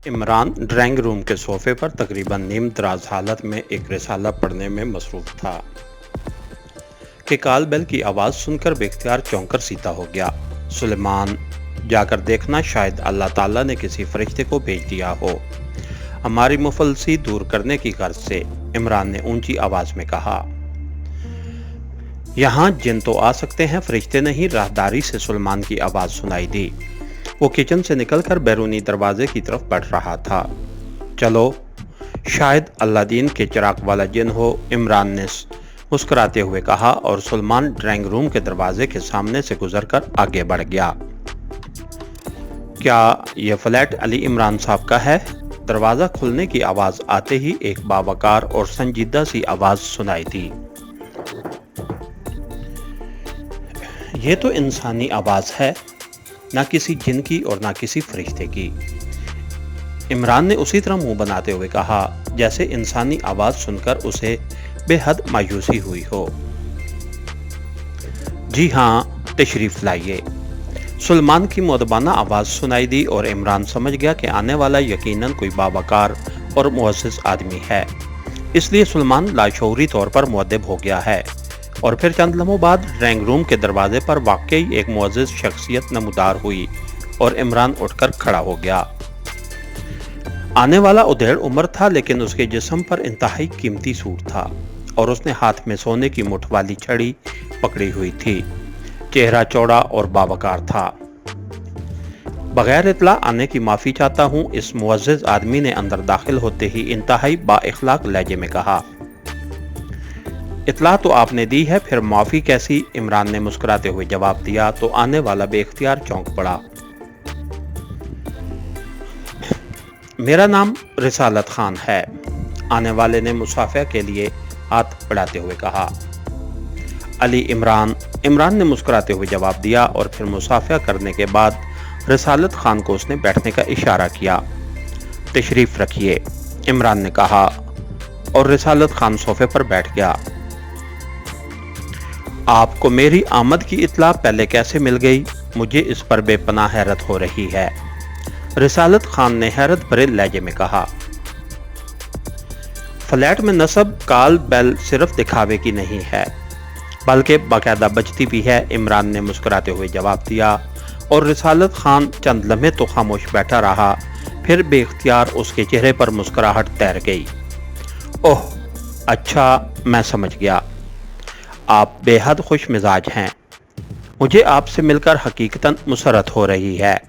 Imran drawing room के सोफे पर तकरीबन नीम दराज हालत में एक रिसाला पढ़ने में मसरूफ था कि कॉल बेल की आवाज़ सुनकर बेख्तियार चौंक कर सीधा हो गया। सुलेमान, जाकर देखना, शायद अल्लाह ताला ने किसी फरिश्ते को भेज दिया हो, हमारी मुफलसी दूर करने की गर्ज से, इमरान ने ऊंची आवाज़ में कहा। यहाँ जिन तो आ सकते हैं, फरिश्ते नहीं, राहदारी से सुलेमान की आवाज़ सुनाई दी। वो किचन से निकलकर बैरूनी दरवाजे की तरफ बढ़ रहा था। चलो, शायद अल्लादीन के चिराग वाला जिन हो, इमरान ने मुस्कुराते हुए कहा और सुलेमान ड्राइंग रूम के दरवाजे के सामने से गुजरकर आगे बढ़ गया। क्या यह फ्लैट अली इमरान साहब का है? दरवाज़ा खुलने की आवाज़ आते ही एक बावकार और संजीदा सी आवाज़ सुनाई दी। ये तो इंसानी आवाज़ है, ना किसी जिन की और ना किसी फरिश्ते की। इमरान ने उसी तरह मुंह बनाते हुए कहा जैसे इंसानी आवाज़ सुनकर उसे बेहद मायूसी हुई हो। जी हाँ, तशरीफ लाइए। सुलेमान की मुअद्दबाना आवाज़ सुनाई दी और इमरान समझ गया कि आने वाला यकीनन कोई बावकार और मुअज़्ज़िज़ आदमी है, इसलिए सुलेमान लाशऊरी तौर पर मुअद्दब हो गया है। और फिर चंद लम्हों बाद ड्राइंग रूम के दरवाजे पर वाकई एक मुअज़्ज़िज़ शख्सियत नमूदार हुई और इमरान उठकर खड़ा हो गया। आने वाला उधेड़ उम्र था, लेकिन उसके जिस्म पर इंतहाई कीमती सूट था और उसने हाथ में सोने की मुठ वाली छड़ी पकड़ी हुई थी। चेहरा चौड़ा और बावकार था। बगैर इत्ला आने की माफ़ी चाहता हूँ, इस मुअज़्ज़िज़ आदमी ने अंदर दाखिल होते ही इंतहाई बाइख्लाक लहजे में कहा। इत्ला तो आपने दी है, फिर माफ़ी कैसी? इमरान ने मुस्कुराते हुए जवाब दिया तो आने वाला बेख्तियार चौंक पड़ा। मेरा नाम रिसालत खान है, आने वाले ने मुसाफिया के लिए हाथ बढ़ाते हुए कहा। अली इमरान, इमरान ने मुस्कुराते हुए जवाब दिया और फिर मुसाफिया करने के बाद रिसालत खान को उसने बैठने का इशारा किया। तशरीफ रखिए, इमरान ने कहा और रिसालत खान सोफे पर बैठ गया। आपको मेरी आमद की इत्ला पहले कैसे मिल गई? मुझे इस पर बेपनाह हैरत हो रही है, रिसालत खान ने हैरत भरे लहजे में कहा। फ्लैट में नस्ब कॉल बेल सिर्फ दिखावे की नहीं है, बल्कि बाकायदा बजती भी है, इमरान ने मुस्कुराते हुए जवाब दिया और रिसालत खान चंद लम्हे तो खामोश बैठा रहा, फिर बेख्तियार उसके चेहरे पर मुस्कुराहट तैर गई। ओह अच्छा, मैं समझ गया, आप बेहद खुश मिजाज हैं। मुझे आपसे मिलकर हकीकतन मुसरत हो रही है,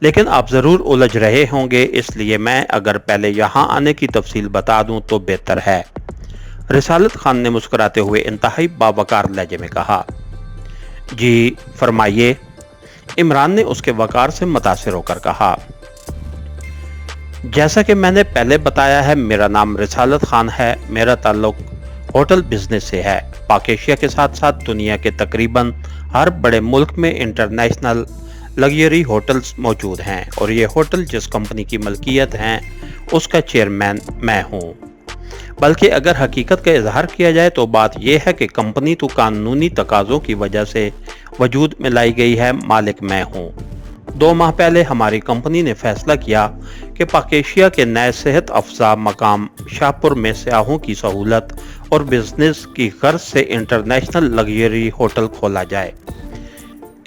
लेकिन आप ज़रूर उलझ रहे होंगे, इसलिए मैं अगर पहले यहाँ आने की तफसील बता दूँ तो बेहतर है, रिसालत खान ने मुस्कुराते हुए इंतहाई बावकार लहजे में कहा। जी फरमाइए, इमरान ने उसके वकार से मुतासिर होकर कहा। जैसा कि मैंने पहले बताया है, मेरा नाम रिसालत खान है, मेरा ताल्लुक होटल बिजनेस से है। पाक एशिया के साथ साथ दुनिया के तकरीबन हर बड़े मुल्क में इंटरनेशनल लग्जरी होटल्स मौजूद हैं और ये होटल जिस कंपनी की मलकियत हैं उसका चेयरमैन मैं हूँ। बल्कि अगर हकीकत का इजहार किया जाए तो बात यह है कि कंपनी तो कानूनी तकाज़ों की वजह से वजूद में लाई गई है, मालिक मैं हूँ। 2 माह पहले हमारी कंपनी ने फैसला किया कि पाक एशिया के नए सेहत अफजा मकाम शाहपुर में सयाहों की सहूलत और बिजनेस की गर्ज से इंटरनेशनल लग्जरी होटल खोला जाए।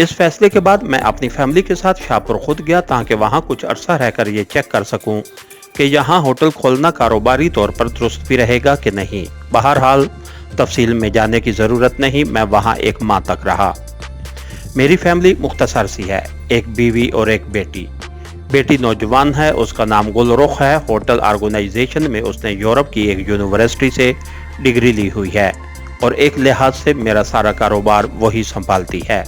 इस फैसले के बाद मैं अपनी फैमिली के साथ शाहपुर खुद गया ताकि वहाँ कुछ अरसा रहकर ये चेक कर सकूँ कि यहाँ होटल खोलना कारोबारी तौर पर दुरुस्त भी रहेगा कि नहीं। बहरहाल तफसील में जाने की ज़रूरत नहीं, मैं वहाँ 1 माह तक रहा। मेरी फैमिली मुख्तसर सी है, एक बीवी और एक बेटी। बेटी नौजवान है, उसका नाम गुलरुख है। होटल ऑर्गेनाइजेशन में उसने यूरोप की एक यूनिवर्सिटी से डिग्री ली हुई है और एक लिहाज से मेरा सारा कारोबार वही संभालती है,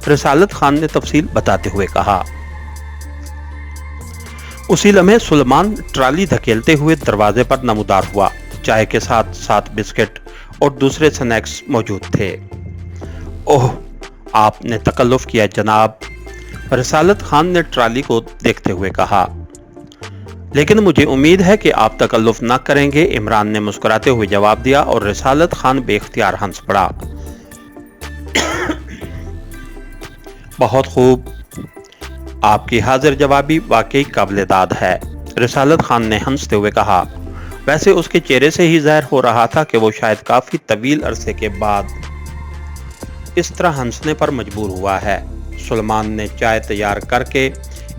रिसालत खान ने तफसील बताते हुए कहा। उसी लम्हे सुलेमान ट्राली धकेलते हुए दरवाजे पर नमूदार हुआ। चाय के साथ साथ बिस्किट और दूसरे स्नैक्स मौजूद थे। ओह, आपने तकल्लुफ़ किया जनाब, रिसालत खान ने ट्राली को देखते हुए कहा। लेकिन मुझे उम्मीद है कि आप तकल्लुफ़ न करेंगे, इमरान ने मुस्कुराते हुए जवाब दिया और रिसालत खान बेख्तियार हंस पड़ा। बहुत खूब, آپ کی حاضر جوابی واقعی قابل داد ہے، رسالت خان نے ہنستے ہوئے کہا۔ ویسے اس کے چہرے سے ہی ظاہر ہو رہا تھا کہ وہ شاید کافی طویل عرصے کے بعد اس طرح ہنسنے پر مجبور ہوا ہے۔ سلیمان نے چائے تیار کر کے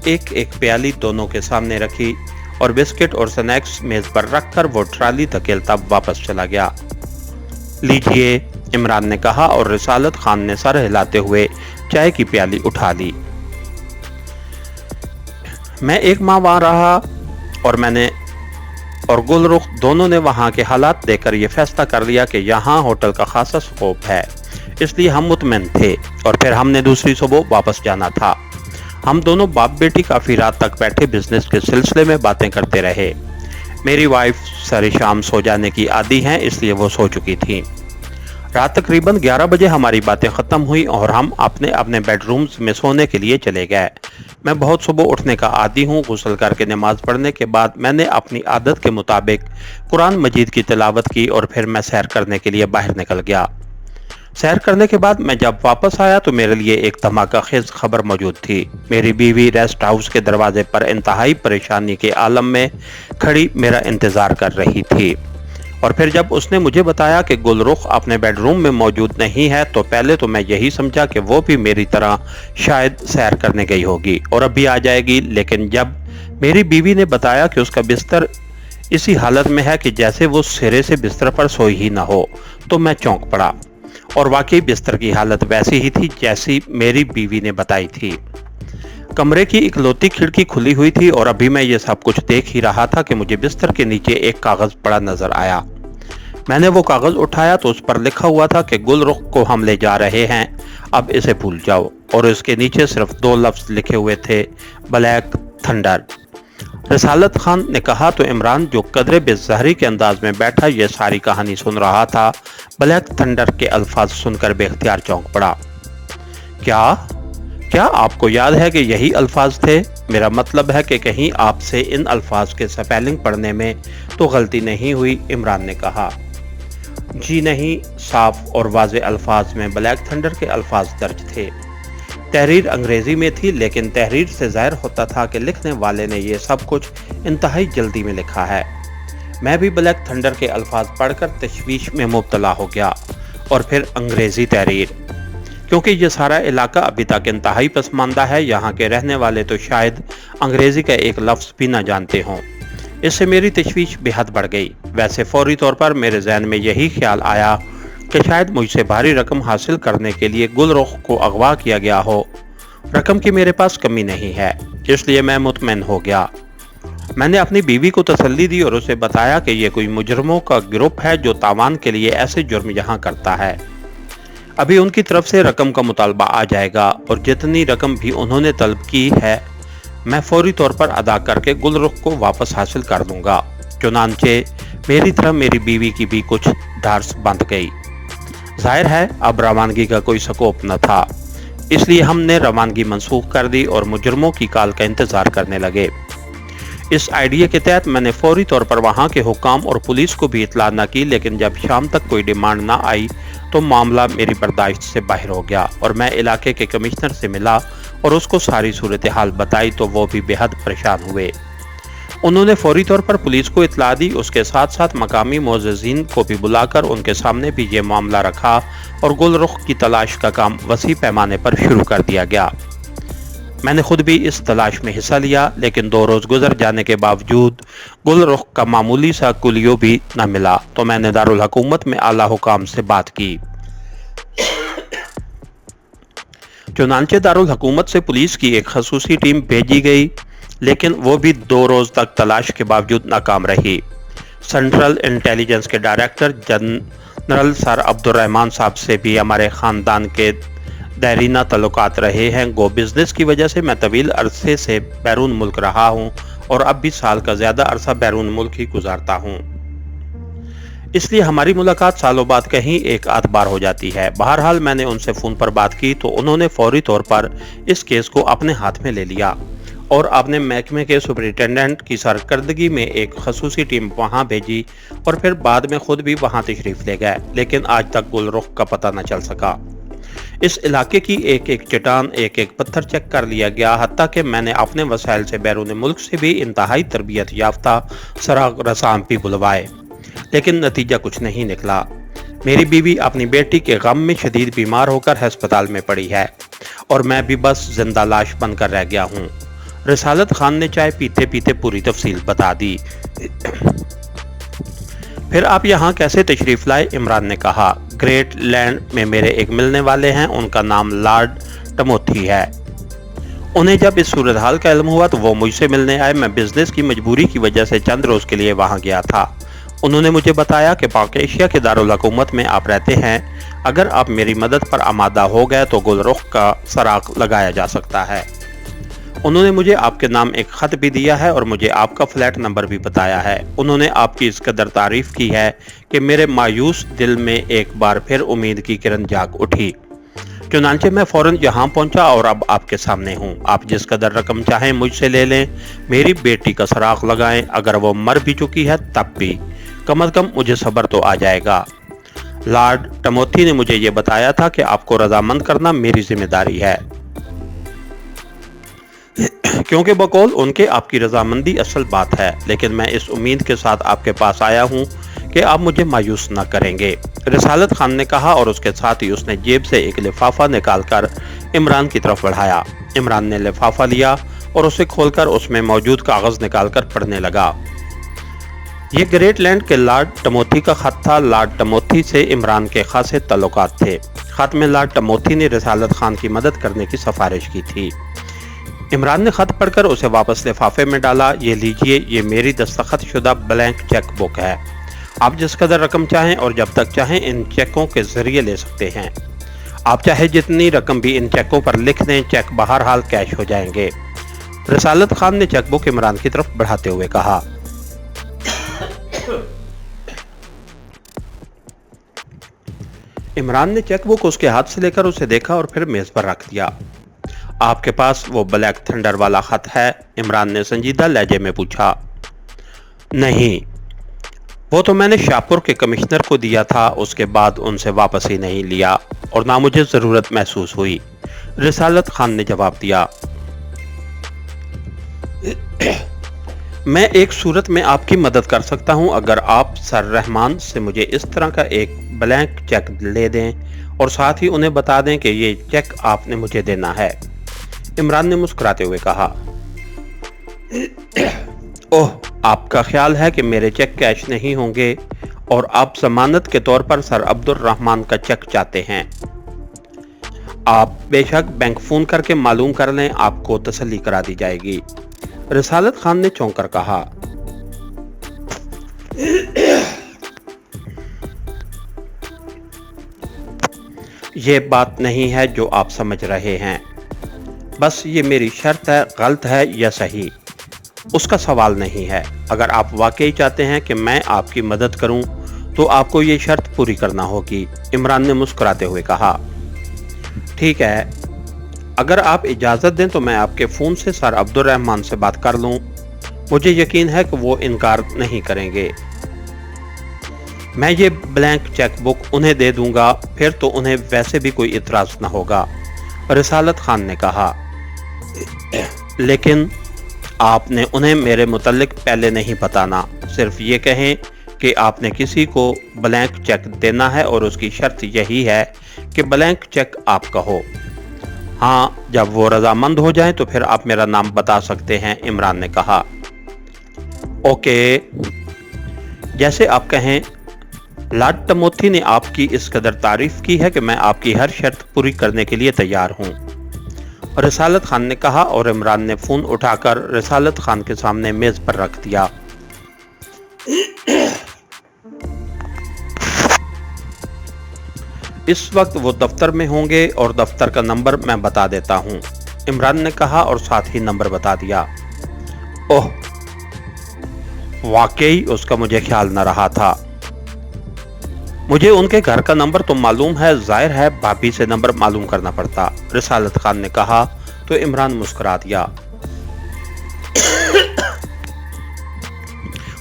ایک ایک پیالی دونوں کے سامنے رکھی اور بسکٹ اور سنیکس میز پر رکھ کر وہ ٹرالی دھکیلتا واپس چلا گیا۔ لیجئے، عمران نے کہا اور رسالت خان نے سر ہلاتے ہوئے چائے کی پیالی اٹھا لی۔ میں ایک ماہ وہاں رہا اور گل رخ دونوں نے وہاں کے حالات دیکھ کر یہ فیصلہ کر لیا کہ یہاں ہوٹل کا خاصا سکوپ ہے، اس لیے ہم مطمئن تھے اور پھر ہم نے دوسری صبح واپس جانا تھا۔ ہم دونوں باپ بیٹی کافی رات تک بیٹھے بزنس کے سلسلے میں باتیں کرتے رہے۔ میری وائف سارے شام سو جانے کی عادی ہیں، اس لیے وہ سو چکی تھیں۔ رات تقریباً 11 بجے ہماری باتیں ختم ہوئی اور ہم اپنے اپنے بیڈ رومز میں سونے کے لیے چلے گئے۔ میں بہت صبح اٹھنے کا عادی ہوں۔ غسل کر کے نماز پڑھنے کے بعد میں نے اپنی عادت کے مطابق قرآن مجید کی تلاوت کی اور پھر میں سیر کرنے کے لیے باہر نکل گیا۔ سیر کرنے کے بعد میں جب واپس آیا تو میرے لیے ایک دھماکہ خیز خبر موجود تھی۔ میری بیوی ریسٹ ہاؤس کے دروازے پر انتہائی پریشانی کے عالم میں کھڑی میرا انتظار کر رہی تھی، اور پھر جب اس نے مجھے بتایا کہ گل رخ اپنے بیڈ روم میں موجود نہیں ہے تو پہلے تو میں یہی سمجھا کہ وہ بھی میری طرح شاید سیر کرنے گئی ہوگی اور اب بھی آ جائے گی، لیکن جب میری بیوی نے بتایا کہ اس کا بستر اسی حالت میں ہے کہ جیسے وہ سرے سے بستر پر سوئی ہی نہ ہو تو میں چونک پڑا، اور واقعی بستر کی حالت ویسی ہی تھی جیسی میری بیوی نے بتائی تھی۔ کمرے کی اکلوتی کھڑکی کھلی ہوئی تھی اور ابھی میں یہ سب کچھ دیکھ ہی رہا تھا کہ مجھے بستر کے نیچے ایک کاغذ پڑا نظر آیا۔ میں نے وہ کاغذ اٹھایا تو اس پر لکھا ہوا تھا کہ گل رخ کو ہم لے جا رہے ہیں، اب اسے بھول جاؤ، اور اس کے نیچے صرف 2 لفظ لکھے ہوئے تھے، بلیک تھنڈر۔ رسالت خان نے کہا تو عمران جو قدرے بے ظاہری کے انداز میں بیٹھا یہ ساری کہانی سن رہا تھا، بلیک تھنڈر کے الفاظ سن کر بے اختیار چونک پڑا۔ کیا آپ کو یاد ہے کہ یہی الفاظ تھے؟ میرا مطلب ہے کہ کہیں آپ سے ان الفاظ کے سپیلنگ پڑھنے میں تو غلطی نہیں ہوئی؟ عمران نے کہا۔ جی نہیں، صاف اور واضح الفاظ میں بلیک تھنڈر کے الفاظ درج تھے۔ تحریر انگریزی میں تھی، لیکن تحریر سے ظاہر ہوتا تھا کہ لکھنے والے نے یہ سب کچھ انتہائی جلدی میں لکھا ہے۔ میں بھی بلیک تھنڈر کے الفاظ پڑھ کر تشویش میں مبتلا ہو گیا، اور پھر انگریزی تحریر، کیونکہ یہ سارا علاقہ ابھی تک انتہائی پسماندہ ہے، یہاں کے رہنے والے تو شاید انگریزی کا ایک لفظ بھی نہ جانتے ہوں۔ اس سے میری تشویش بے حد بڑھ گئی۔ ویسے فوری طور پر میرے ذہن میں یہی خیال آیا کہ شاید مجھ سے بھاری رقم حاصل کرنے کے لیے گل رخ کو اغوا کیا گیا ہو۔ رقم کی میرے پاس کمی نہیں ہے، اس لیے میں مطمئن ہو گیا۔ میں نے اپنی بیوی کو تسلی دی اور اسے بتایا کہ یہ کوئی مجرموں کا گروپ ہے جو تاوان کے لیے ایسے جرم یہاں کرتا ہے۔ ابھی ان کی طرف سے رقم کا مطالبہ آ جائے گا، اور جتنی رقم بھی انہوں نے طلب کی ہے میں فوری طور پر ادا کر کے گل رخ کو واپس حاصل کر دوں گا۔ چنانچہ میری طرح میری بیوی کی بھی کچھ ڈھارس بندھ گئی۔ ظاہر ہے اب روانگی کا کوئی سکوپ نہ تھا، اس لیے ہم نے روانگی منسوخ کر دی اور مجرموں کی کال کا انتظار کرنے لگے۔ اس آئیڈیا کے تحت میں نے فوری طور پر وہاں کے حکام اور پولیس کو بھی اطلاع نہ کی، لیکن جب شام تک کوئی ڈیمانڈ نہ آئی تو معاملہ میری برداشت سے باہر ہو گیا، اور میں علاقے کے کمشنر سے ملا اور اس کو ساری صورتحال بتائی تو وہ بھی بے حد پریشان ہوئے۔ انہوں نے فوری طور پر پولیس کو اطلاع دی، اس کے ساتھ ساتھ مقامی معززین کو بھی بلا کر ان کے سامنے بھی یہ معاملہ رکھا، اور گل رخ کی تلاش کا کام وسیع پیمانے پر شروع کر دیا گیا۔ میں نے خود بھی اس تلاش میں حصہ لیا، لیکن 2 روز گزر جانے کے باوجود گل رخ کا معمولی سا کلیو بھی نہ ملا، تو میں نے دارالحکومت میں اعلیٰ حکام سے بات کی۔ چنانچہ دارالحکومت سے پولیس کی ایک خصوصی ٹیم بھیجی گئی، لیکن وہ بھی 2 روز تک تلاش کے باوجود ناکام رہی۔ سینٹرل انٹیلیجنس کے ڈائریکٹر جنرل سر عبد الرحمان صاحب سے بھی ہمارے خاندان کے دیرینہ تعلقات رہے ہیں۔ گو بزنس کی وجہ سے میں طویل عرصے سے بیرون ملک رہا ہوں، اور اب بھی سال کا زیادہ عرصہ بیرون ملک ہی گزارتا ہوں، اس لیے ہماری ملاقات سالوں بعد کہیں ایک آدھ بار ہو جاتی ہے۔ بہرحال میں نے ان سے فون پر بات کی تو انہوں نے فوری طور پر اس کیس کو اپنے ہاتھ میں لے لیا، اور اپنے محکمے کے سپرنٹینڈنٹ کی سرکردگی میں ایک خصوصی ٹیم وہاں بھیجی، اور پھر بعد میں خود بھی وہاں تشریف لے گئے، لیکن آج تک گل رخ کا پتہ نہ چل سکا۔ इस इलाके की एक एक चट्टान, एक एक पत्थर चेक कर लिया गया, हत्ता कि मैंने अपने वसाइल से बैरून मुल्क से भी इंतहाई तरबियत याफ्ता सराग रसाम भी बुलवाए, लेकिन नतीजा कुछ नहीं निकला। मेरी बीवी अपनी बेटी के गम में शदीद बीमार होकर अस्पताल में पड़ी है और मैं भी बस जिंदा लाश बनकर रह गया हूँ। रिसालत खान ने चाय पीते पीते पूरी तफसील बता दी। फिर आप यहाँ कैसे तशरीफ लाए? इमरान ने कहा। ग्रेट लैंड में मेरे एक मिलने वाले हैं, उनका नाम लॉर्ड टमोथी है। उन्हें जब इस सूरत हाल का इल्म हुआ तो वो मुझसे मिलने आए। मैं बिजनेस की मजबूरी की वजह से चंद रोज के लिए वहाँ गया था। उन्होंने मुझे बताया कि पाक एशिया के दारुल हुकूमत में आप रहते हैं। अगर आप मेरी मदद पर आमादा हो गए तो गुलरुख का सराग लगाया जा सकता है। उन्होंने मुझे आपके नाम एक ख़त भी दिया है और मुझे आपका फ्लैट नंबर भी बताया है। उन्होंने आपकी इस कदर तारीफ़ की है कि मेरे मायूस दिल में एक बार फिर उम्मीद की किरण जाग उठी। चुनांचे मैं फ़ौरन यहाँ पहुँचा और अब आपके सामने हूँ। आप जिस कदर रकम चाहें मुझसे ले लें, मेरी बेटी का सराग लगाएं। अगर वो मर भी चुकी है तब भी कम अज़ कम मुझे सब्र तो आ जाएगा। लॉर्ड टमोथी ने मुझे ये बताया था कि आपको रजामंद करना मेरी जिम्मेदारी है, क्योंकि बकौल उनके आपकी रजामंदी असल बात है। लेकिन मैं इस उम्मीद के साथ आपके पास आया हूँ कि आप मुझे मायूस न करेंगे, रिसालत खान ने कहा और उसके साथ ही उसने जेब से एक लिफाफा निकालकर इमरान की तरफ बढ़ाया। इमरान ने लिफाफा लिया और उसे खोलकर उसमें मौजूद कागज निकालकर पढ़ने लगा। ये ग्रेट लैंड के लॉर्ड टमोथी का खत था। लॉर्ड टमोथी से इमरान के खासे तल्लुकात थे। खत में लॉर्ड टमोथी ने रिसालत खान की मदद करने की सिफारिश की थी। इमरान ने खत पढ़कर उसे वापस लिफाफे में डाला। ये लीजिए, ये मेरी दस्तखत शुदा ब्लैंक चेक बुक है। आप जिस कदर रकम चाहें और जब तक चाहें इन चेकों के जरिए ले सकते हैं। आप चाहे जितनी रकम भी इन चेकों पर लिख दें, चेक बहरहाल कैश हो जाएंगे। रिसालत खान ने चेक बुक इमरान की तरफ बढ़ाते हुए कहा। इमरान ने चेक बुक उसके हाथ से लेकर उसे देखा और फिर मेज पर रख दिया। आपके पास वो ब्लैक थंडर वाला खत है? इमरान ने संजीदा लहजे में पूछा। नहीं, वो तो मैंने शाहपुर के कमिश्नर को दिया था, उसके बाद उनसे वापस ही नहीं लिया और ना मुझे ज़रूरत महसूस हुई, रिसालत खान ने जवाब दिया। मैं एक सूरत में आपकी मदद कर सकता हूं, अगर आप सर रहमान से मुझे इस तरह का एक ब्लैंक चेक ले दें और साथ ही उन्हें बता दें कि ये चेक आपने मुझे देना है। इमरान ने मुस्कुराते हुए कहा। ओह, आपका ख्याल है कि मेरे चेक कैश नहीं होंगे और आप जमानत के तौर पर सर अब्दुल रहमान का चेक चाहते हैं। आप बेशक बैंक फोन करके मालूम कर लें, आपको तसल्ली करा दी जाएगी, रिसालत खान ने चौंक कर कहा। यह बात नहीं है जो आप समझ रहे हैं, बस ये मेरी शर्त है, गलत है या सही उसका सवाल नहीं है। अगर आप वाकई चाहते हैं कि मैं आपकी मदद करूं तो आपको ये शर्त पूरी करना होगी, इमरान ने मुस्कुराते हुए कहा। ठीक है, अगर आप इजाज़त दें तो मैं आपके फ़ोन से सर अब्दुल रहमान से बात कर लूं। मुझे यकीन है कि वो इनकार नहीं करेंगे। मैं ये ब्लैंक चेक बुक उन्हें दे दूंगा, फिर तो उन्हें वैसे भी कोई इतराज़ न होगा, रिसालत खान ने कहा। लेकिन आपने उन्हें मेरे मुतल्लिक पहले नहीं बताना, सिर्फ ये कहें कि आपने किसी को ब्लैंक चेक देना है और उसकी शर्त यही है कि ब्लैंक चेक आपका हो। हाँ, जब वो रजामंद हो जाए तो फिर आप मेरा नाम बता सकते हैं, इमरान ने कहा। ओके, जैसे आप कहें। लॉर्ड टमोथी ने आपकी इस कदर तारीफ की है कि मैं आपकी हर शर्त पूरी करने के लिए तैयार हूँ, रिसालत खान ने कहा और इमरान ने फ़ोन उठाकर रिसालत खान के सामने मेज़ पर रख दिया। इस वक्त वो दफ्तर में होंगे और दफ्तर का नंबर मैं बता देता हूँ, इमरान ने कहा और साथ ही नंबर बता दिया। ओह, वाकई उसका मुझे ख्याल न रहा था। मुझे उनके घर का नंबर तो मालूम है, जाहिर है भाभी से नंबर मालूम करना पड़ता, रिसालत खान ने कहा तो इमरान मुस्कुरा दिया।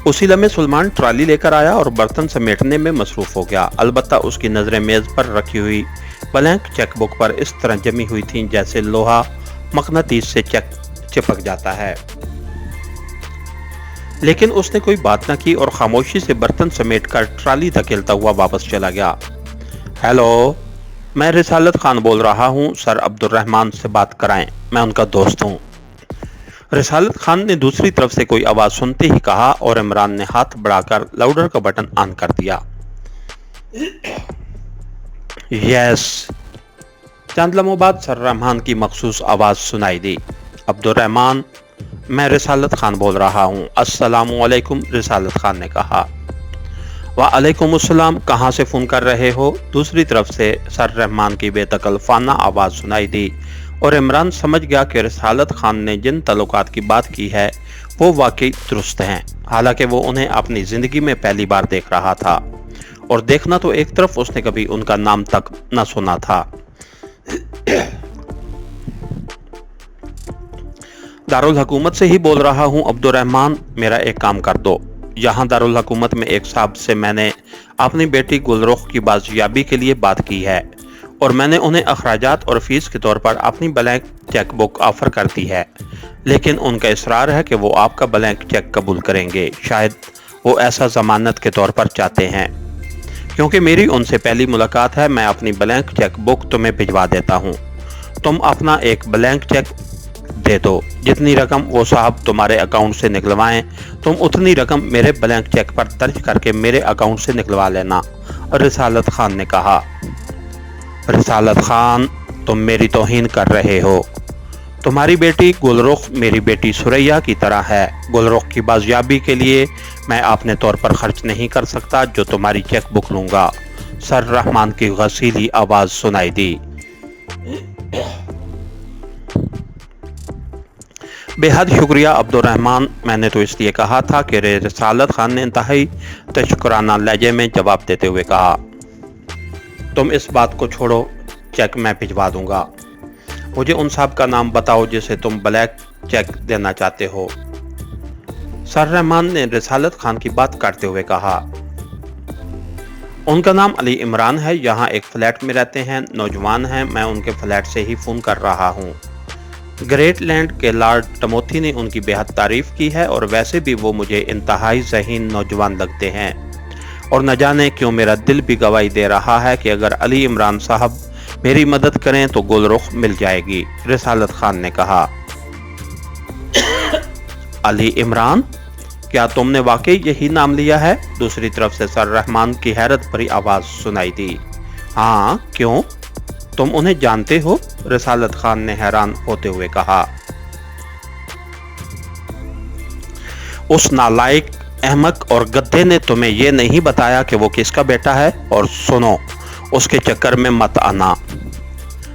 उसी लम्हे सुलेमान ट्राली लेकर आया और बर्तन समेटने में मसरूफ हो गया। अलबत्ता उसकी नजरें मेज पर रखी हुई ब्लैंक चेकबुक पर इस तरह जमी हुई थी जैसे लोहा मकनातीस से चेक चिपक जाता है। लेकिन उसने कोई बात न की और खामोशी से बर्तन समेटकर ट्राली धकेलता हुआ वापस चला गया। हेलो, मैं रिसालत खान बोल रहा हूँ, सर अब्दुर्रहमान से बात कराएं, मैं उनका दोस्त हूँ। रिसालत खान ने दूसरी तरफ से कोई आवाज सुनते ही कहा और इमरान ने हाथ बढ़ाकर लाउडर का बटन ऑन कर दिया। यस। चंद लम्हों बाद सर रहमान की मखसूस आवाज सुनाई दी। अब्दुर्रहमान, मैं रिसालत खान बोल रहा हूँ। अस्सलामु अलैकुम, रिसालत खान ने कहा। वालेकुम अस्सलाम, कहाँ से फ़ोन कर रहे हो? दूसरी तरफ से सर रहमान की बेतकल्फाना आवाज़ सुनाई दी और इमरान समझ गया कि रिसालत खान ने जिन तल्लुकात की बात की है वो वाकई दुरुस्त हैं, हालांकि वो उन्हें अपनी ज़िंदगी में पहली बार देख रहा था और देखना तो एक तरफ, उसने कभी उनका नाम तक न सुना था। दारुल हुकूमत से ही बोल रहा हूँ अब्दुर्रहमान, मेरा एक काम कर दो। यहाँ दारुल हुकूमत में एक साहब से मैंने अपनी बेटी गुलरुख की बाजियाबी के लिए बात की है और मैंने उन्हें अखराजात और फीस के तौर पर अपनी ब्लैंक चेक बुक ऑफर कर दी है, लेकिन उनका इसरार है कि वो आपका ब्लैंक चेक कबूल करेंगे। शायद वो ऐसा जमानत के तौर पर चाहते हैं। क्योंकि मेरी उनसे पहली मुलाकात है, मैं अपनी ब्लैंक चेक बुक तुम्हें भिजवा देता हूँ। तुम अपना एक ब्लैंक चेक दे दो, जितनी रकम वो साहब तुम्हारे अकाउंट से निकलवाएं तुम उतनी रकम मेरे ब्लैंक चेक पर दर्ज करके मेरे अकाउंट से निकलवा लेना। रिसालत खान ने कहा। रिसालत खान, तुम मेरी तौहीन कर रहे हो। तुम्हारी बेटी गुलरुख मेरी बेटी सुरैया की तरह है। गुलरुख की बाजियाबी के लिए मैं अपने तौर पर खर्च नहीं कर सकता जो तुम्हारी चेक बुक लूँगा। सर रहमान की गसीली आवाज़ सुनाई दी। बेहद शुक्रिया अब्दुर्रहमान, मैंने तो इसलिए कहा था कि रिसालत खान ने इंतहाई तशकुराना लहजे में जवाब देते हुए कहा। तुम इस बात को छोड़ो, चेक मैं भिजवा दूंगा। मुझे उन साहब का नाम बताओ जिसे तुम ब्लैक चेक देना चाहते हो। सर रहमान ने रिसालत खान की बात करते हुए कहा। उनका नाम अली इमरान है, यहाँ एक फ्लैट में रहते हैं, नौजवान हैं, मैं उनके फ्लैट से ही फ़ोन कर रहा हूँ। ग्रेट लैंड के लॉर्ड टमोथी ने उनकी बेहद तारीफ की है और वैसे भी वो मुझे इंतहाई ज़हीन नौजवान लगते हैं और न जाने क्यों मेरा दिल भी गवाही दे रहा है कि अगर अली इमरान साहब मेरी मदद करें तो गुलरुख मिल जाएगी। रिसालत खान ने कहा। अली इमरान, क्या तुमने वाकई यही नाम लिया है? दूसरी तरफ से सर रहमान की हैरत भरी आवाज़ सुनाई दी। हाँ, क्यों, तुम उन्हें जानते हो? रिसालत खान ने हैरान होते हुए कहा। उस नालायक, अहमक और गधे ने तुम्हें यह नहीं बताया कि वो किसका बेटा है? और सुनो, उसके चक्कर में मत आना,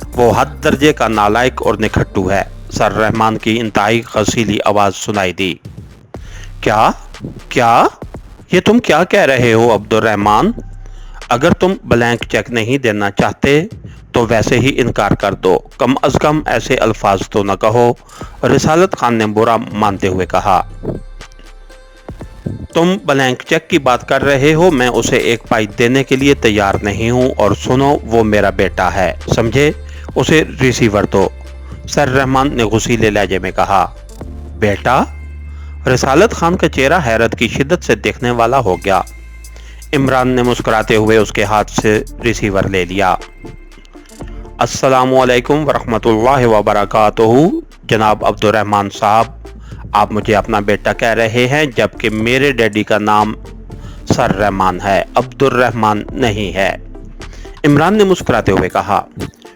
वो हद दर्जे का नालायक और निखट्टू है। सर रहमान की इंतहाई गसीली आवाज़ सुनाई दी। क्या क्या ये तुम क्या कह रहे हो अब्दुर्रहमान? अगर तुम ब्लैंक चेक नहीं देना चाहते तो वैसे ही इनकार कर दो, कम अज़ कम ऐसे अल्फाज तो न कहो। रिसालत खान ने बुरा मानते हुए कहा। तुम ब्लैंक चेक की बात कर रहे हो, मैं उसे एक पाई देने के लिए तैयार नहीं हूँ। और सुनो, वो मेरा बेटा है, समझे? उसे रिसीवर दो। सर रहमान ने गुस्सीले लहजे में कहा। बेटा? रिसालत खान का चेहरा हैरत की शिद्दत से देखने वाला हो गया। इमरान ने मुस्कुराते हुए उसके हाथ से रिसीवर ले लिया। अस्सलामु अलैकुम वरहमतुल्लाहि वबरकातुहू। जनाब अब्दुर्रहमान साहब, आप मुझे अपना बेटा कह रहे हैं जबकि मेरे डैडी का नाम सर रहमान है, अब्दुर्रहमान नहीं है। इमरान ने मुस्कुराते हुए कहा।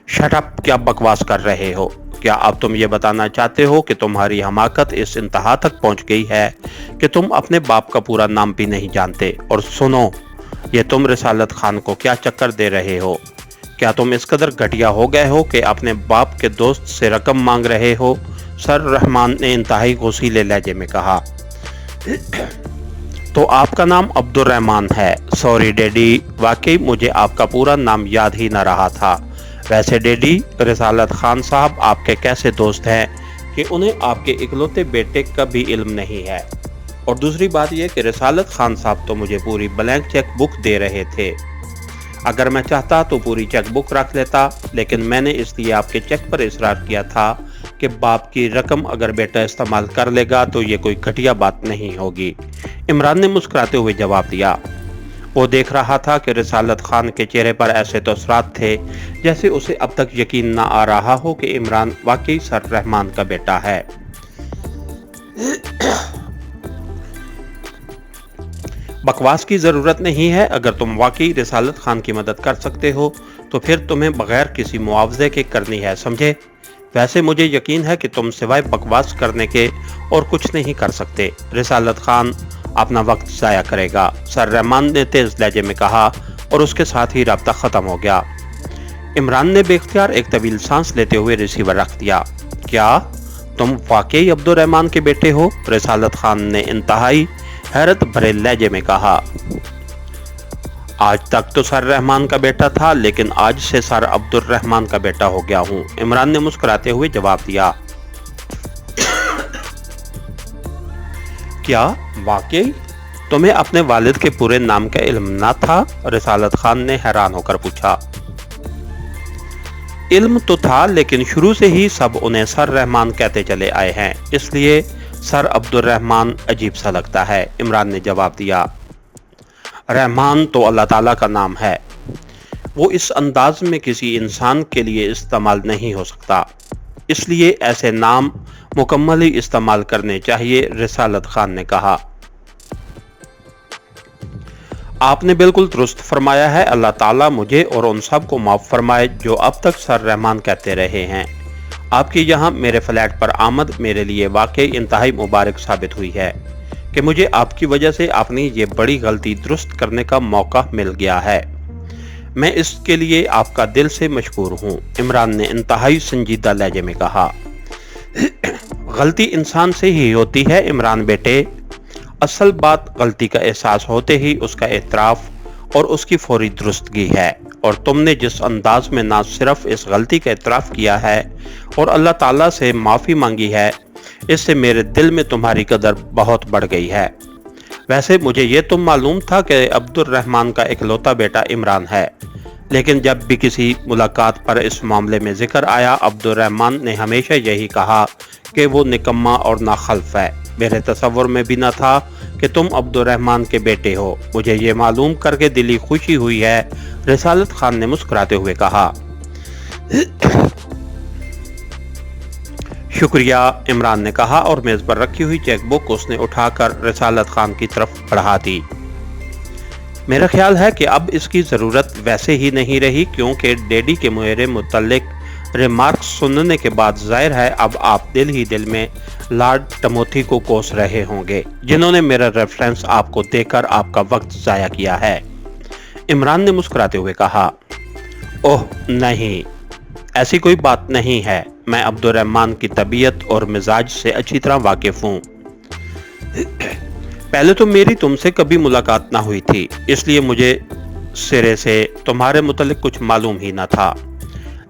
शट अप, क्या बकवास कर रहे हो? क्या अब तुम ये बताना चाहते हो कि तुम्हारी हमाकत इस इंतहा तक पहुंच गई है कि तुम अपने बाप का पूरा नाम भी नहीं जानते? और सुनो, ये तुम रिसालत खान को क्या चक्कर दे रहे हो? क्या तुम इस कदर घटिया हो गए हो कि अपने बाप के दोस्त से रकम मांग रहे हो? सर रहमान ने इंतहाई गुस्सीले लहजे में कहा। तो आपका नाम अब्दुर्रहमान है? सॉरी डैडी, वाकई मुझे आपका पूरा नाम याद ही न रहा था। वैसे डैडी, रिसालत खान साहब आपके कैसे दोस्त हैं कि उन्हें आपके इकलौते बेटे का भी इल्म नहीं है? और दूसरी बात यह कि रिसालत खान साहब तो मुझे पूरी ब्लैंक चेक बुक दे रहे थे। अगर मैं चाहता तो पूरी चेक बुक रख लेता, लेकिन मैंने इसलिए आपके चेक पर इसरार किया था कि बाप की रकम अगर बेटा इस्तेमाल कर लेगा तो ये कोई घटिया बात नहीं होगी। इमरान ने मुस्कुराते हुए जवाब दिया। वो देख रहा था कि रिसालत खान के चेहरे पर ऐसे तसरात थे जैसे उसे अब तक यकीन न आ रहा हो कि इमरान वाकई सर रहमान का बेटा है। बकवास की जरूरत नहीं है। अगर तुम वाकई रिसालत खान की मदद कर सकते हो तो फिर तुम्हें बगैर किसी मुआवजे के करनी है, समझे? वैसे मुझे यकीन है कि तुम सिवाय बकवास करने के और कुछ नहीं कर सकते। रिसालत खान अपना वक्त जाया करेगा, सर रहमान ने तेज लहजे में कहा और उसके साथ ही राब्ता खत्म हो गया। इमरान ने बेख्तियार एक तवील सांस लेते हुए रिसीवर रख दिया। क्या तुम वाकई अब्दुल रहमान के बेटे हो? रिसालत खान ने इंतहाई हैरत भरे लहजे में कहा। आज तक तो सर रहमान का बेटा था, लेकिन आज से सर अब्दुल रहमान का बेटा हो गया हूं, इमरान ने मुस्कुराते हुए जवाब दिया। क्या वाकई तुम्हें अपने वालिद के पूरे नाम का इल्म ना था? रिसालत खान ने हैरान होकर पूछा। इल्म तो था, लेकिन शुरू से ही सब उन्हें सर रहमान कहते चले आए हैं, इसलिए सर अब्दुल रहमान अजीब सा लगता है, इमरान ने जवाब दिया। रहमान तो अल्लाह ताला का नाम है, वो इस अंदाज में किसी इंसान के लिए इस्तेमाल नहीं हो सकता, इसलिए ऐसे नाम मुकम्मल ही इस्तेमाल करने चाहिए, रिसालत खान ने कहा। आपने बिल्कुल दुरुस्त फरमाया है। अल्लाह ताला मुझे और उन सब को माफ़ फरमाए जो अब तक सर रहमान कहते रहे हैं। आपके यहाँ मेरे फ्लैट पर आमद मेरे लिए वाकई इंतहाई मुबारक साबित हुई है कि मुझे आपकी वजह से अपनी ये बड़ी गलती दुरुस्त करने का मौका मिल गया है। मैं इसके लिए आपका दिल से मशकूर हूँ, इमरान ने इंतहाई संजीदा लहजे में कहा। गलती इंसान से ही होती है इमरान बेटे। असल बात गलती का एहसास होते ही उसका एतराफ़ और उसकी फौरी दुरुस्तगी है, और तुमने जिस अंदाज में ना सिर्फ इस गलती का एतराफ़ किया है और अल्लाह ताला से माफ़ी मांगी है, इससे मेरे दिल में तुम्हारी कदर बहुत बढ़ गई है। वैसे मुझे ये तो मालूम था कि अब्दुल रहमान का इकलौता बेटा इमरान है, लेकिन जब भी किसी मुलाकात पर इस मामले में जिक्र आया, अब्दुल रहमान ने हमेशा यही कहा कि वो निकम्मा और नाखल्फ है। मेरे तसव्वुर में भी न था कि तुम अब्दुल रहमान के बेटे हो। मुझे ये मालूम करके दिली खुशी हुई है, रिसालत खान ने मुस्कुराते हुए कहा। शुक्रिया, इमरान ने कहा और मेज पर रखी हुई चेकबुक उसने उठाकर रिसालत खान की तरफ बढ़ा दी। मेरा ख्याल है कि अब इसकी ज़रूरत वैसे ही नहीं रही, क्योंकि डैडी के मेरे मुतल्लिक रिमार्क्स सुनने के बाद जाहिर है अब आप दिल ही दिल में लॉर्ड टमोथी को कोस रहे होंगे, जिन्होंने मेरा रेफरेंस आपको देकर आपका वक्त ज़ाया किया है, इमरान ने मुस्कुराते हुए कहा। ओह नहीं, ऐसी कोई बात नहीं है। मैं अब्दुल रहमान की तबीयत और मिजाज से अच्छी तरह वाकिफ हूँ। पहले तो मेरी तुमसे कभी मुलाकात ना हुई थी, इसलिए मुझे सिरे से तुम्हारे मुतल्लिक कुछ मालूम ही ना था,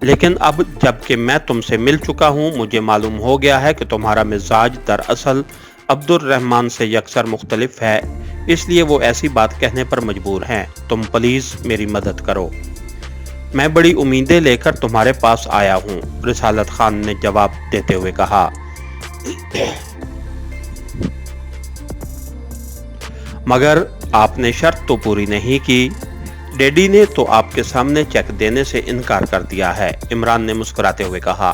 लेकिन अब जबकि मैं तुमसे मिल चुका हूँ, मुझे मालूम हो गया है कि तुम्हारा मिजाज दरअसल अब्दुल रहमान से यकसर मुख्तलिफ है, इसलिए वो ऐसी बात कहने पर मजबूर हैं। तुम प्लीज़ मेरी मदद करो। मैं बड़ी उम्मीदें लेकर तुम्हारे पास आया हूँ, रिसालत खान ने जवाब देते हुए कहा। मगर आपने शर्त तो पूरी नहीं की। डैडी ने तो आपके सामने चेक देने से इनकार कर दिया है, इमरान ने मुस्कुराते हुए कहा।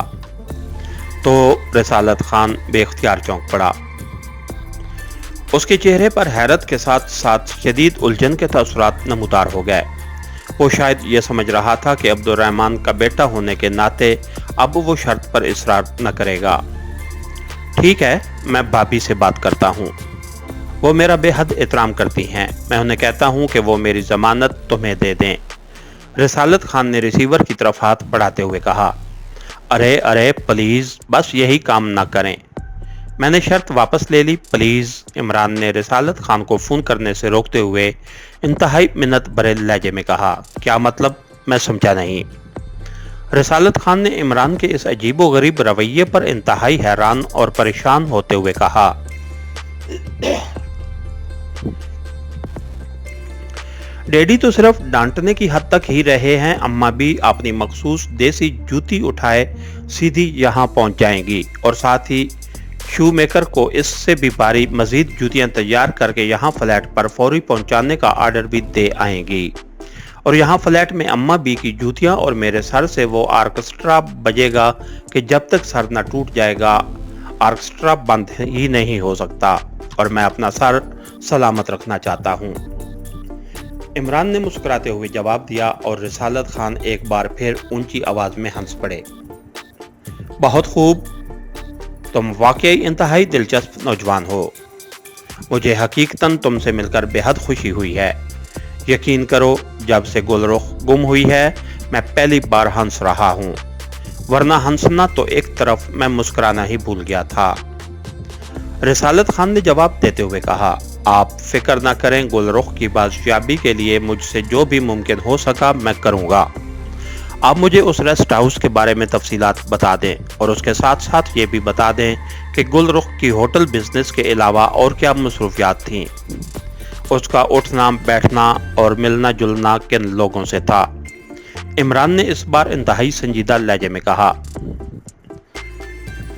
तो रिसालत खान बेख्तियार चौंक पड़ा। उसके चेहरे पर हैरत के साथ साथ शदीद उलझन के तासुरात नमूदार हो गए। वो शायद ये समझ रहा था कि अब्दुल रहमान का बेटा होने के नाते अब वो शर्त पर इसरार न करेगा। ठीक है, मैं भाभी से बात करता हूँ, वो मेरा बेहद एहतराम करती हैं। मैं उन्हें कहता हूँ कि वो मेरी ज़मानत तुम्हें दे दें। रिसालत खान ने रिसीवर की तरफ हाथ बढ़ाते हुए कहा। अरे अरे प्लीज़, बस यही काम ना करें। मैंने शर्त वापस ले ली, प्लीज़, इमरान ने रिसालत खान को फ़ोन करने से रोकते हुए इंतहाई मिन्नत भरे लहजे में कहा। क्या मतलब? मैं समझा नहीं। रिसालत खान ने इमरान के इस अजीबो गरीब रवैये पर इंतहाई हैरान और परेशान होते हुए कहा। डैडी तो सिर्फ डांटने की हद तक ही रहे हैं, अम्मा भी अपनी मखसूस देसी जूती उठाए सीधी यहाँ पहुँच जाएंगी और साथ ही शू मेकर को इससे भी भारी मजीद जूतियां तैयार करके यहाँ फ्लैट पर फौरी पहुँचाने का ऑर्डर भी दे आएंगी। और यहाँ फ्लैट में अम्मा बी की जूतियां और मेरे सर से वो ऑर्केस्ट्रा बजेगा कि जब तक सर न टूट जाएगा ऑर्केस्ट्रा बंद ही नहीं हो सकता, और मैं अपना सर सलामत रखना चाहता हूँ। इमरान ने मुस्कुराते हुए जवाब दिया और रिसालत खान एक बार फिर ऊंची आवाज में हंस पड़े। बहुत खूब, तुम वाकई इंतहाई दिलचस्प नौजवान हो। मुझे हकीकतन तुमसे मिलकर बेहद खुशी हुई है। यकीन करो, जब से गुलरुख गुम हुई है मैं पहली बार हंस रहा हूँ, वरना हंसना तो एक तरफ मैं मुस्कुराना ही भूल गया था। रिसालत खान ने जवाब देते हुए कहा, आप फिक्र ना करें, गुलरुख की बाजियाबी के लिए मुझसे जो भी मुमकिन हो सका मैं करूँगा। आप मुझे उस रेस्ट हाउस के बारे में तफसीलात बता दें और उसके साथ साथ ये भी बता दें कि गुलरुख की होटल बिजनेस के अलावा और क्या मसरूफियात थीं। उसका उठना बैठना और मिलना जुलना किन लोगों से था। इमरान ने इस बार इंतहाई संजीदा लहजे में कहा,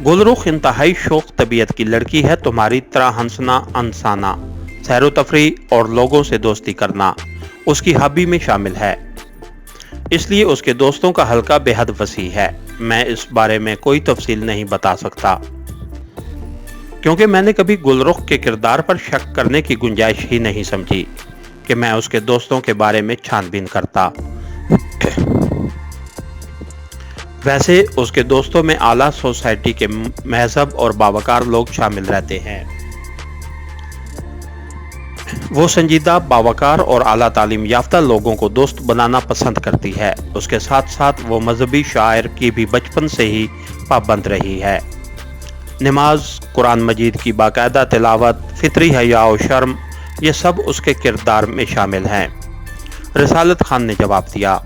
गुलरुख इंतहाई शौक तबीयत की लड़की है। तुम्हारी तरह हंसना, अनसाना, सैरो तफरी और लोगों से दोस्ती करना उसकी हॉबी में शामिल है, इसलिए उसके दोस्तों का हल्का बेहद वसी है। मैं इस बारे में कोई तफसील नहीं बता सकता क्योंकि मैंने कभी गुलरुख के किरदार पर शक करने की गुंजाइश ही नहीं समझी कि मैं उसके दोस्तों के बारे में छानबीन करता। वैसे उसके दोस्तों में आला सोसाइटी के महजब और बावकार लोग शामिल रहते हैं। वो संजीदा, बावकार और आला तालीम याफ्ता लोगों को दोस्त बनाना पसंद करती है। उसके साथ साथ वो मजहबी शायर की भी बचपन से ही पाबंद रही है। नमाज, कुरान मजीद की बाकायदा तिलावत, फितरी हया और शर्म, ये सब उसके किरदार में शामिल हैं। रिसालत खान ने जवाब दिया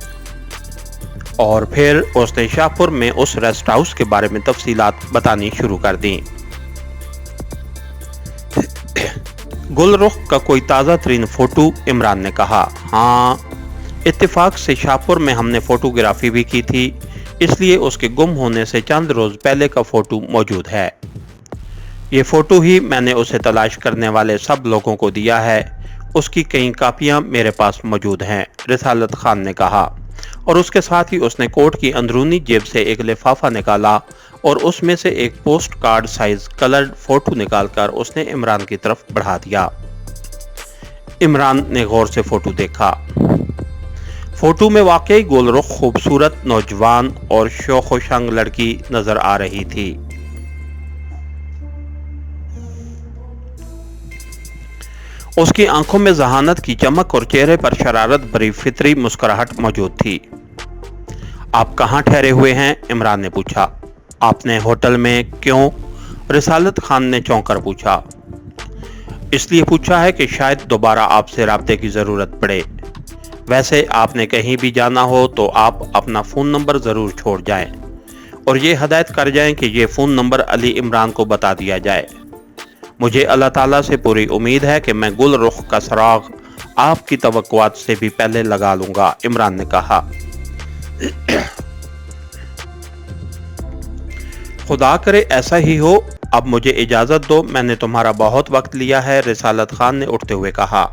और फिर उसने शाहपुर में उस रेस्ट हाउस के बारे में तफसीलात बतानी शुरू कर दी। गुलरुख का कोई ताज़ा तरीन फोटो? इमरान ने कहा, हाँ, इत्तेफाक से शाहपुर में हमने फोटोग्राफी भी की थी, इसलिए उसके गुम होने से चंद रोज पहले का फोटो मौजूद है। ये फोटो ही मैंने उसे तलाश करने वाले सब लोगों को दिया है। उसकी कई कापियां मेरे पास मौजूद हैं, रिसालत खान ने कहा, और उसके साथ ही उसने कोट की अंदरूनी जेब से एक लिफाफा निकाला और उसमें से एक post card size coloured photo निकालकर उसने इमरान की तरफ बढ़ा दिया। इमरान ने गौर से फोटो देखा। फोटो में वाकई गुलरुख खूबसूरत, नौजवान और शौक व शंग लड़की नजर आ रही थी। उसकी आंखों में जहानत की चमक और चेहरे पर शरारत भरी फितरी मुस्कुराहट मौजूद थी। आप कहाँ ठहरे हुए हैं? इमरान ने पूछा। आपने होटल में? क्यों? रिसालत खान ने चौंक कर पूछा। इसलिए पूछा है कि शायद दोबारा आपसे राब्ते की जरूरत पड़े। वैसे आपने कहीं भी जाना हो तो आप अपना फ़ोन नंबर ज़रूर छोड़ जाएं और ये हदायत कर जाएं कि ये फ़ोन नंबर अली इमरान को बता दिया जाए। मुझे अल्लाह ताला से पूरी उम्मीद है कि मैं गुलरुख का सराग आपकी तवक्कुआत से भी पहले लगा लूँगा, इमरान ने कहा। खुदा करे ऐसा ही हो। अब मुझे इजाज़त दो, मैंने तुम्हारा बहुत वक्त लिया है, रिसालत खान ने उठते हुए कहा।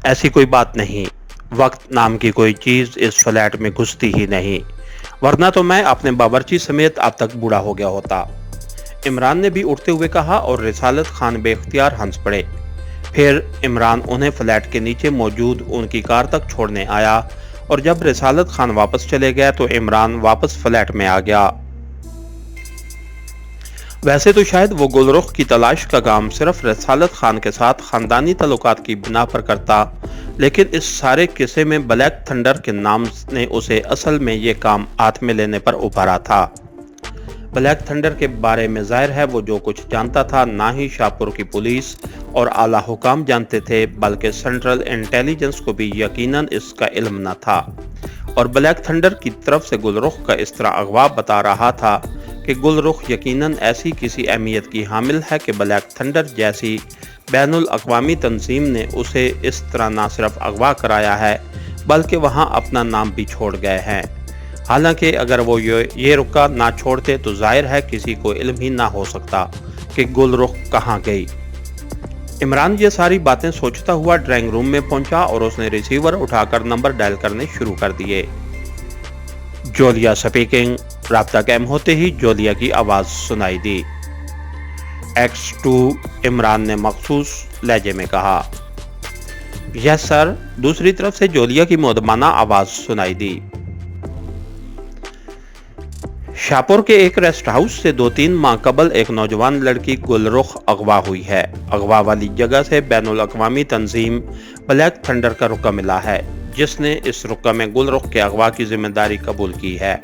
ऐसी कोई बात नहीं, वक्त नाम की कोई चीज़ इस फ्लैट में घुसती ही नहीं, वरना तो मैं अपने बावर्ची समेत अब तक बूढ़ा हो गया होता, इमरान ने भी उठते हुए कहा और रिसालत खान बेख्तियार हंस पड़े। फिर इमरान उन्हें फ्लैट के नीचे मौजूद उनकी कार तक छोड़ने आया और जब रिसालत खान वापस चले गए तो इमरान वापस फ्लैट में आ गया। वैसे तो शायद वो गुलरुख की तलाश का काम सिर्फ रिसालत खान के साथ खानदानी ताल्लुकात की बिना पर करता, लेकिन इस सारे किस्से में ब्लैक थंडर के नाम ने उसे असल में ये काम हाथ में लेने पर उभारा था। ब्लैक थंडर के बारे में जाहिर है वो जो कुछ जानता था ना ही शाहपुर की पुलिस और आला हुकाम जानते थे, बल्कि सेंट्रल इंटेलिजेंस को भी यकीनन इसका इल्म न था। और ब्लैक थंडर की तरफ से गुलरुख का इस तरह अगवा बता रहा था कि गुलरुख यकीनन ऐसी किसी अहमियत की हामिल है कि ब्लैक थंडर जैसी बैनुल अक़वामी तंजीम ने उसे इस तरह न सिर्फ अगवा कराया है बल्कि वहां अपना नाम भी छोड़ गए हैं। हालांकि अगर वो ये रुका ना छोड़ते तो जाहिर है किसी को इल्म ही ना हो सकता कि गुलरुख कहाँ गई। इमरान ये सारी बातें सोचता हुआ ड्राइंग रूम में पहुंचा और उसने रिसीवर उठाकर नंबर डायल करने शुरू कर दिए। जोलिया स्पीकिंग। राब्ता कायम होते ही जोलिया की आवाज सुनाई दी। X2 इमरान ने मखसूस लहजे में कहा। Yes sir. दूसरी तरफ से जोलिया की मुअद्दबाना आवाज सुनाई दी। शाहपुर के एक रेस्ट हाउस से 2-3 माह कबल एक नौजवान लड़की गुलरुख अगवा हुई है। अगवा वाली जगह से बैनुल अक़वामी तंजीम ब्लैक थंडर का रुका मिला है, जिसने इस रुका में गुलरुख के अगवा की जिम्मेदारी कबूल की है।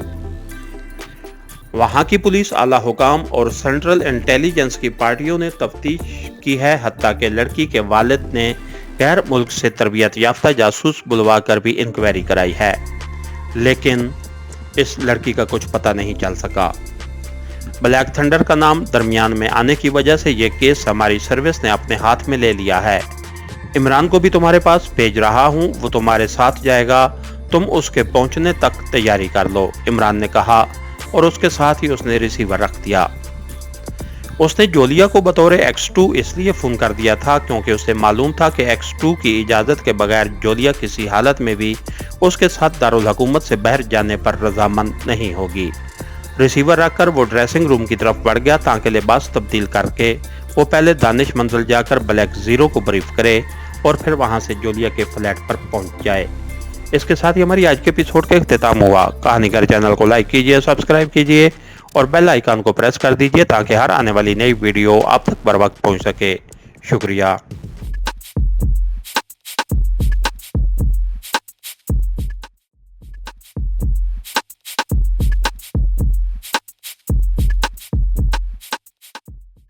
वहां की पुलिस, आला हुकाम और सेंट्रल इंटेलिजेंस की पार्टियों ने तफ्तीश की है। हत्ता के लड़की के वालिद ने गैर मुल्क से तरबियत याफ्ता जासूस बुलवा कर भी इंक्वायरी कराई है, लेकिन इस लड़की का कुछ पता नहीं चल सका। ब्लैक थंडर का नाम दरमियान में आने की वजह से ये केस हमारी सर्विस ने अपने हाथ में ले लिया है। इमरान को भी तुम्हारे पास भेज रहा हूं, वो तुम्हारे साथ जाएगा। तुम उसके पहुंचने तक तैयारी कर लो, इमरान ने कहा और उसके साथ ही उसने रिसीवर रख दिया। उसने जोलिया को बतौर X2 इसलिए फोन कर दिया था क्योंकि उसे मालूम था कि X2 की इजाज़त के बगैर जोलिया किसी हालत में भी उसके साथ दारुल हुकूमत से बाहर जाने पर रजामंद नहीं होगी। रिसीवर रखकर वो ड्रेसिंग रूम की तरफ बढ़ गया ताकि लिबास तब्दील करके वो पहले दानिश मंजिल जाकर ब्लैक ज़ीरो को ब्रीफ करे और फिर वहाँ से जोलिया के फ्लैट पर पहुँच जाए। इसके साथ ही हमारी आज के एपिसोड का इख्तिताम हुआ। कहानीगर चैनल को लाइक कीजिए, सब्सक्राइब कीजिए और बेल आइकन को प्रेस कर दीजिए ताकि हर आने वाली नई वीडियो आप तक बर वक्त पहुँच सके। शुक्रिया।